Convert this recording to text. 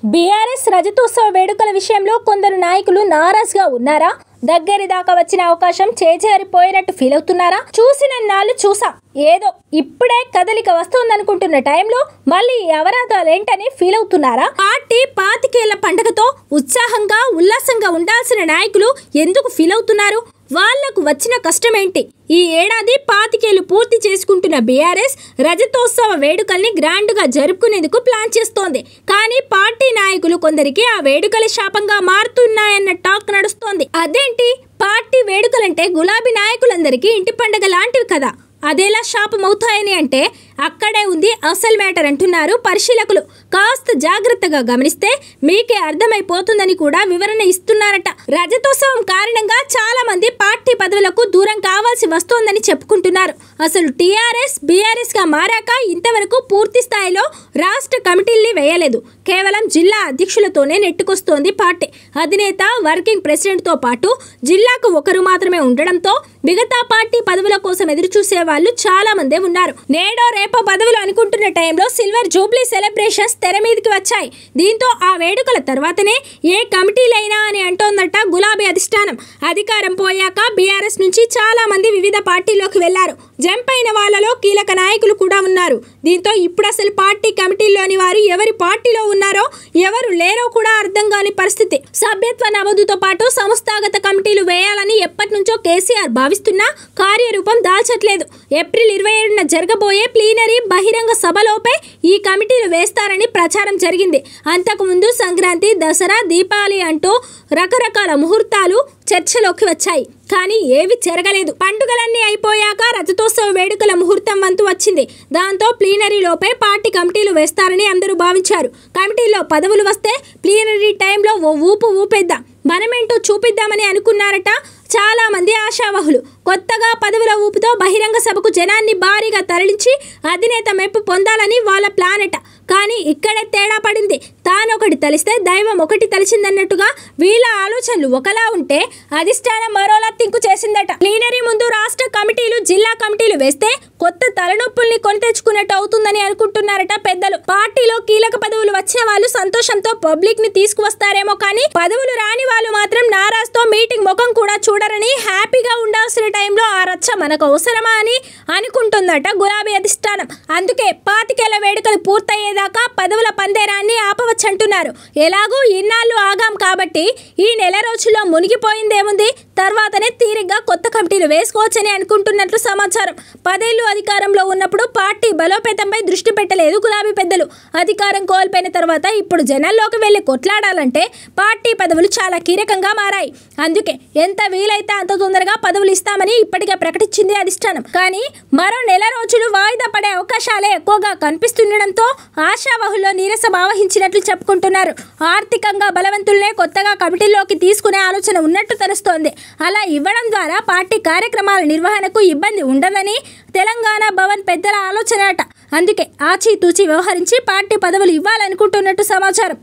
BRS రజతోత్సవ వేడుకల విషయంలో కొందరు నాయకులు నారాజ్గా ఉన్నారా? దగ్గరి దాకా వచ్చిన అవకాశం చేజారిపోయినట్టు ఫీల్ అవుతున్నారా? చూసిన నాళ్ళు చూసాం, ఏదో ఇప్పుడే కదలిక వస్తుందనుకుంటున్న టైంలో మళ్ళీ అవరాధాలేంటని ఫీల్ అవుతున్నారా? పార్టీ 25 ఏళ్ల పండుగతో ఉత్సాహంగా ఉల్లాసంగా ఉండాల్సిన నాయకులు ఎందుకు ఫీల్ అవుతున్నారు? వాళ్లకు వచ్చిన కష్టమేంటి? ఈ ఏడాది 25 ఏళ్లు పూర్తి చేసుకుంటున్న బీఆర్ఎస్ రజతోత్సవ వేడుకల్ని గ్రాండ్గా జరుపుకునేందుకు ప్లాన్ చేస్తోంది. కానీ పార్టీ నాయకులు కొందరికి ఆ వేడుకల శాపంగా మారుతున్నాయన్న టాక్ నడుస్తోంది. అదేంటి? పార్టీ వేడుకలంటే గులాబీ నాయకులందరికీ ఇంటి పండుగ లాంటివి కదా, అదేలా శాపం అవుతాయని అంటే అక్కడే ఉంది అసలు మ్యాటర్ అంటున్నారు పరిశీలకులు. కాస్త జాగ్రత్తగా గమనిస్తే మీకే అర్థమైపోతుందని కూడా వివరణ ఇస్తున్నారట. రజతోత్సవం కారణంగా చాలా మంది పార్టీ పదవులకు దూరం కావాల్సి వస్తోందని చెప్పుకుంటున్నారు. అసలు టీఆర్ఎస్ బీఆర్ఎస్ గా మారాక ఇంతవరకు పూర్తి స్థాయిలో రాష్ట్ర కమిటీల్ని వేయలేదు. కేవలం జిల్లా అధ్యక్షులతోనే నెట్టుకొస్తోంది పార్టీ. అధినేత వర్కింగ్ ప్రెసిడెంట్ తో పాటు జిల్లాకు ఒకరు మాత్రమే ఉండడంతో మిగతా పార్టీ పదవుల కోసం ఎదురు చూసే వాళ్ళు చాలా మందే ఉన్నారు. నేడో రేపో పదవులు అనుకుంటున్న టైంలో సిల్వర్ జూబ్లీ సెలబ్రేషన్స్ తెర మీదకి వచ్చాయి. దీంతో ఆ వేడుకల తర్వాతనే ఏ కమిటీలైనా అని అంటోందట గులాబీ అధిష్టానం. అధికారం పోయాక బీఆర్ఎస్ నుంచి చాలా మంది వివిధ పార్టీలోకి వెళ్లారు. జంప్ అయిన వాళ్ళలో కీలక నాయకులు కూడా ఉన్నారు. దీంతో ఇప్పుడు అసలు పార్టీ కమిటీల్లోని వారు ఎవరి పార్టీలో ఉన్నారో ఎవరు లేరో కూడా అర్థం కాని పరిస్థితి. సభ్యత్వ నమోదుతో పాటు సంస్థాగత కమిటీలు వేయాలని ఎప్పటి నుంచో కేసీఆర్ భావిస్తున్నా కార్యరూపం దాల్చట్లేదు. ఏప్రిల్ 27న జరగబోయే ప్లీనరీ బహిరంగ సభలోపే ఈ కమిటీలు వేస్తారని ప్రచారం జరిగింది. అంతకుముందు సంక్రాంతి, దసరా, దీపావళి అంటూ రకరకాల ముహూర్తాలు చర్చలోకి వచ్చాయి. కానీ ఏవి జరగలేదు. పండుగలన్నీ అయిపోయాక రజతోత్సవ వేడుకల ముహూర్తం వంతు వచ్చింది. దాంతో ప్లీనరీలోపే పార్టీ కమిటీలు వేస్తారని అందరూ భావించారు. కమిటీల్లో పదవులు వస్తే ప్లీనరీ టైంలో ఓ ఊపు ఊపేద్దాం, మనమేంటో చూపిద్దామని అనుకున్నారట చాలా మంది ఆశావహులు. కొత్తగా పదవుల ఊపుతో బహిరంగ సభకు జనాన్ని భారీగా తరలించి అధినేత మెప్పు పొందాలని వాళ్ళ ప్లాన్ అట. కానీ ఇక్కడే తేడా పడింది. తానొకటి తలిస్తే దైవం ఒకటి తలిచిందన్నట్టుగా వీళ్ళ ఆలోచనలు ఒకలా ఉంటే అధిష్టానం మరోలా తింకు చేసిందట. ప్లీనరీ ముందు రాష్ట్ర కమిటీలు, జిల్లా కమిటీలు వేస్తే కొత్త తలనొప్పుల్ని కొని తెచ్చుకున్నట్టు అవుతుందని అనుకుంటున్నారట పెద్దలు. పార్టీలో కీలక పదవులు వచ్చిన వాళ్ళు సంతోషంతో పబ్లిక్ ని తీసుకువస్తారేమో కానీ పదవులు రాని వాళ్ళు మాత్రం నారాజ్తో మీటింగ్ ముఖం కూడా చూడరని, హ్యాపీగా ఉండాల్సిన టైంలో ఆ రచ్చ మనకు అవసరమా అని అనుకుంటుందట గులాబీ అధిష్టానం. అందుకే 25 ఏళ్ల వేడుకలు పూర్తయ్యేదాకా పదవుల పందేరాన్ని ఆపవచ్చంటున్నారు. ఎలాగూ ఇన్నాళ్ళు ఆగాం కాబట్టి ఈ నెల రోజుల్లో మునిగిపోయిందేముంది, తర్వాతనే తీరిగ్గా కొత్త కమిటీలు వేసుకోవచ్చని అనుకుంటున్నట్లు సమాచారం. 10 ఏళ్లు అధికారంలో ఉన్నప్పుడు పార్టీ బలోపేతంపై దృష్టి పెట్టలేదు గులాబీ పెద్దలు. అధికారం కోల్పోయిన తర్వాత ఇప్పుడు జనాల్లోకి వెళ్లి కొట్లాడాలంటే పార్టీ పదవులు చాలా కీలకంగా మారాయి. అందుకే ఎంత వీలైతే అంత తొందరగా పదవులు ఇస్తామని ఇప్పటికే ప్రకటించింది అధిష్టానం. కానీ మరో నెల రోజులు వాయిదా పడే అవకాశాలే ఎక్కువగా కనిపిస్తుండడంతో ఆశావహుల్లో నీరసం ఆవహించినట్లు చెప్పుకుంటున్నారు. ఆర్థికంగా బలవంతులనే కొత్తగా కమిటీల్లోకి తీసుకునే ఆలోచన ఉన్నట్టు తెలుస్తోంది. అలా ఇవ్వడం ద్వారా పార్టీ కార్యక్రమాల నిర్వహణకు ఇబ్బంది ఉండదని తెలంగాణ భవన్ పెద్దల ఆలోచన అట. అందుకే ఆచితూచి వ్యవహరించి పార్టీ పదవులు ఇవ్వాలనుకుంటున్నట్టు సమాచారం.